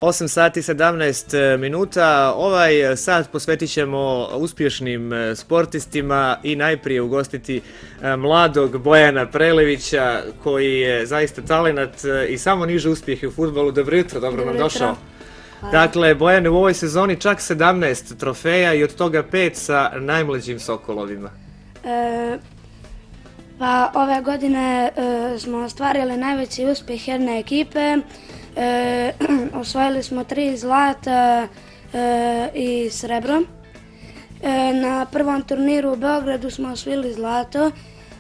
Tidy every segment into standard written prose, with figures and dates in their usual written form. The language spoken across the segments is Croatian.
8 sati 17 minuta. Ovaj sat posvetit ćemo uspješnim sportistima i najprije ugostiti mladog Bojana Prelevića koji je zaista talenat i samo niže uspjehe u fudbalu. Dobro jutro, dobro nam došao. Dakle, Bojan, u ovoj sezoni čak 17 trofeja i od toga 5 sa najmlađim Sokolovima. Pa ove godine smo ostvarili najveći uspjeh jedne ekipe. Osvojili smo 3 zlata i srebro. Na prvom turniru u Beogradu smo osvojili zlato.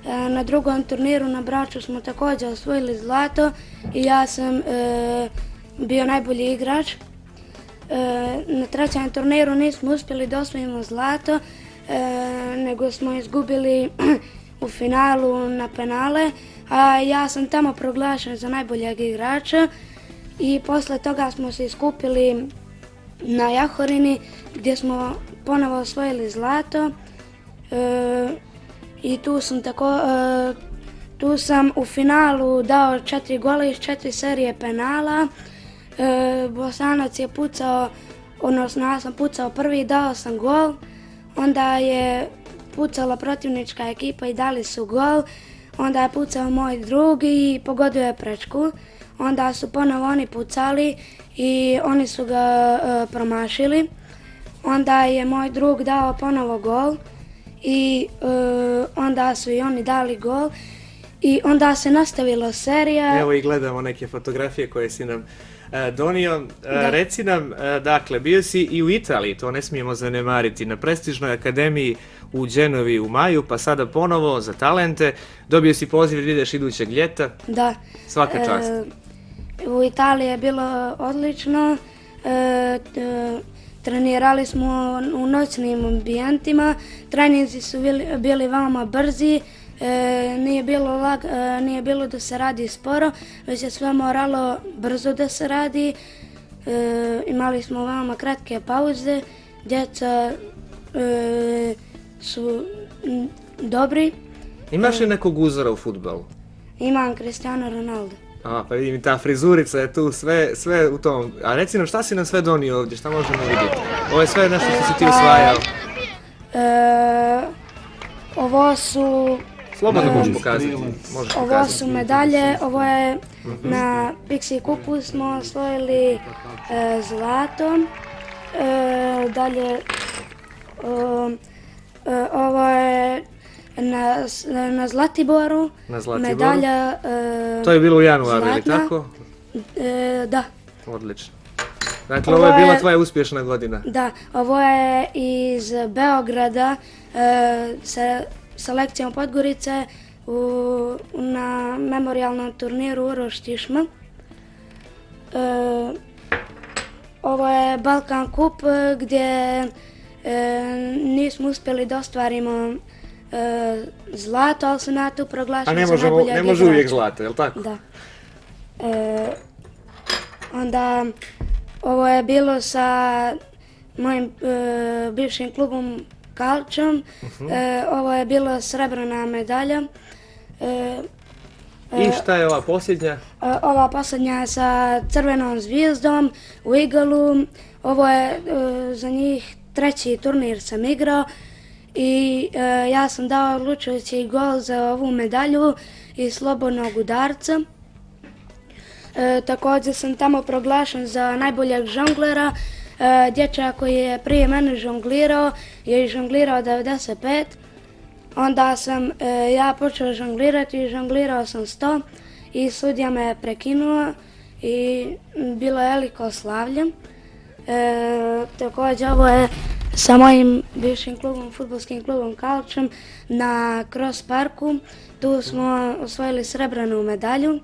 Na drugom turniru na Braču smo također osvojili zlato i ja sam bio najbolji igrač. Na trećem turniru nismo uspjeli da osvojimo zlato, nego smo izgubili u finalu na penale, a ja sam tamo proglašen za najboljeg igrača. I posle toga smo se iskupili na Jahorini gdje smo ponovo osvojili zlato i tu sam u finalu dao 4 gola iz 4 serije penala. Bosanac je pucao, odnosno ja sam pucao prvi, dao sam gol, onda je pucala protivnička ekipa i dali su gol, onda je pucao moj drug i pogodio je prečku. Onda su ponovo oni pucali i oni su ga promašili. Onda je moj drug dao ponovo gol i onda su i oni dali gol i onda se nastavila serija. Evo i gledamo neke fotografije koje si nam donio. Reci nam, dakle, bio si i u Italiji, to ne smijemo zanemariti, na prestižnoj akademiji u Genovi u maju, pa sada ponovo za talente. Dobio si poziv, ideš idućeg ljeta. Da. Svaka čast. U Italiji je bilo odlično. Trenirali smo u noćnim ambijentima, treninzi su bili veoma brzi, nije bilo da se radi sporo, već je sve moralo brzo da se radi. Imali smo veoma kratke pauze, djeca su dobri. Imaš li nekog uzora u fudbalu? Imam Cristiano Ronaldo. Pa vidim i ta frizurica je tu, sve u tom. A reci nam, šta si nam sve donio ovdje, šta možemo vidjeti? Ovo je sve nešto što si ti usvajao. Ovo su... Slobodno možeš pokazati. Ovo su medalje, ovo je na Pixi kupu smo osvojili zlato. Dalje, ovo je na Zlatiboru, medalja to je bilo u januaru, ili tako? Da. Odlično. Dakle, ovo je bila tvoja uspješna godina. Da, ovo je iz Beograda, selekcijom Podgorice na memorijalnom turniru Uroš Tišma. Ovo je Balkan Kup gdje nismo uspjeli da ostvarimo zlato, ali sam ja tu proglašen za najboljeg igrača. A ne može uvijek zlato, je li tako? Da. Onda ovo je bilo sa mojim bivšim klubom Kalčom. Ovo je bila srebrna medalja. I šta je ova posljednja? Ova posljednja je sa crvenom zvijezdom u Igalu. Ovo je za njih 3. turnir sam igrao i ja sam dao odlučujući gol za ovu medalju iz slobodnog udarca. Također sam tamo proglašen za najboljeg žonglera. Dječak koji je prije mene žonglirao je žonglirao 95. Onda sam ja počeo žonglirati i žonglirao sam 100 i sudija me je prekinuo i bilo je veliko slavlje. Također ovo je sa mojim bivšim klubom, fudbalskim klubom Kalčom na Cross Parku. Tu smo osvojili srebrnu medalju.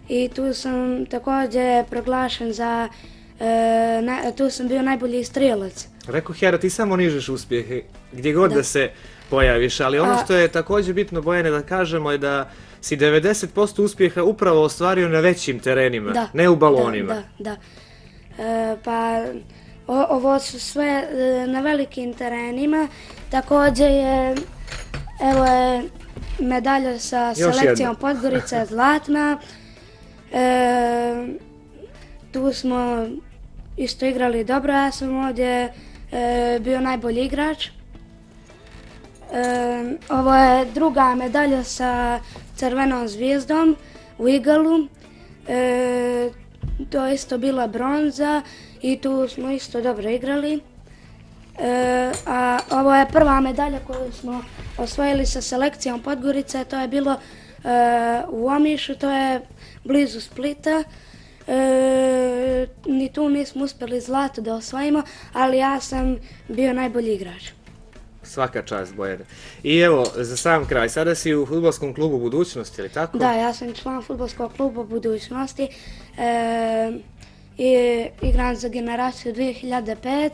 I tu sam također proglašen za, tu sam bio najbolji strijelac. Rekao Hera, ti samo nižeš uspjehe gdje god da se pojaviš, ali ono što je također bitno, Bojane, da kažemo je da si 90% uspjeha upravo ostvario na većim terenima, ne u balonima. Da. Pa ovo su sve na velikim terenima, također je, evo je medalja sa selekcijom Podgorice zlatna. tu smo isto igrali dobro, ja sam ovdje bio najbolji igrač. Ovo je druga medalja sa crvenom zvijezdom u igalu. To je isto bila bronza i tu smo isto dobro igrali. A ovo je prva medalja koju smo osvojili sa selekcijom Podgorice, to je bilo u Omišu, to je blizu Splita. Ni tu nismo uspjeli zlato da osvojimo, ali ja sam bio najbolji igrač. Svaka čast, Bojane. I evo, za sam kraj, sada si u fudbalskom klubu Budućnosti, ili tako? Da, ja sam član fudbalskog kluba Budućnosti i igram za generaciju 2005.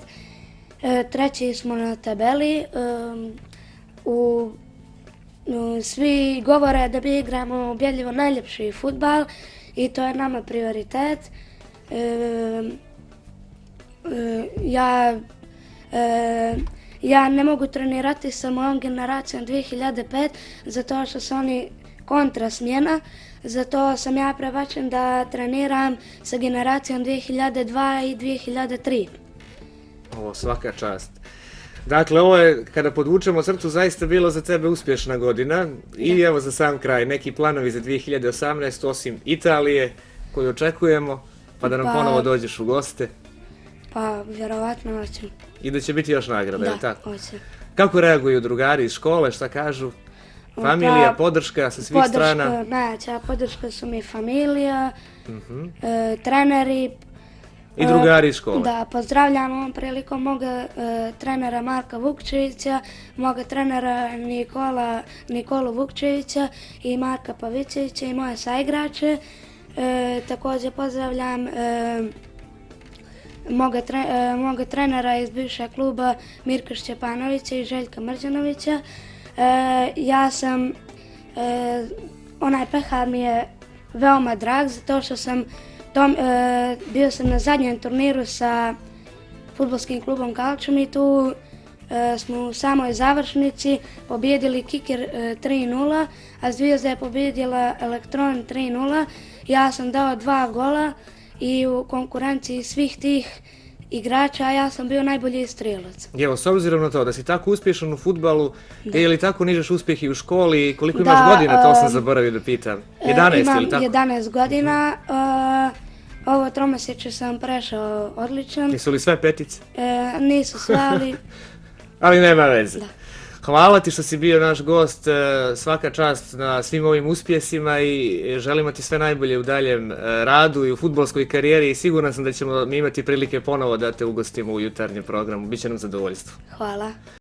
Treći smo na tabeli. Svi govore da mi igramo ubjedljivo najljepši fudbal i to je nama prioritet. Ja ne mogu trenirati sa mojom generacijom 2005 zato što su oni kontra smjena, zato sam ja prebačen da treniram sa generacijom 2002 i 2003. O, svaka čast. Dakle, ovo je, kada podvučemo crtu, zaista bilo za tebe uspješna godina i evo za sam kraj, neki planovi za 2018, osim Italije koju očekujemo, pa da nam ponovo dođeš u goste. Pa, vjerovatno hoću. I da će biti još nagrada, je li tako? Da, hoće. Kako reaguju drugari iz škole, šta kažu? Familija, podrška sa svih strana? Najjača podrška su mi familija, treneri. I drugari iz škole? Da, pozdravljam ovom prilikom moga trenera Marka Vukčevića, moga trenera Nikolu Vukčevića i Marka Pavićevića i moje saigrače. Također pozdravljam moga trenera iz bivšeg kluba Mirka Šćepanovića i Željka Mrđanovića. Onaj pehar mi je veoma drag zato što sam bio sam na zadnjem turniru sa fudbalskim klubom Kalčum i tu smo u samoj završnici pobjedili Kikir 3-0, a Zvijezda je pobjedila Elektron 3-0. Ja sam dao 2 gola i u konkurenciji svih tih igrača ja sam bio najbolji strijelac. Evo, s obzirom na to da si tako uspješan u fudbalu, je li tako nižeš uspjeh i u školi i koliko imaš godina, to sam zaboravio da pitam. 11 ili tako? Imam 11 godina. Ovo tromjesečje sam prešao odličan. Nisu li sve petice? Nisu sve, ali... Ali nema veze. Hvala ti što si bio naš gost, svaka čast na svim ovim uspjesima i želimo ti sve najbolje u daljem radu i u fudbalskoj karijeri i siguran sam da ćemo mi imati prilike ponovo da te ugostimo u jutarnjem programu. Biće nam zadovoljstvo. Hvala.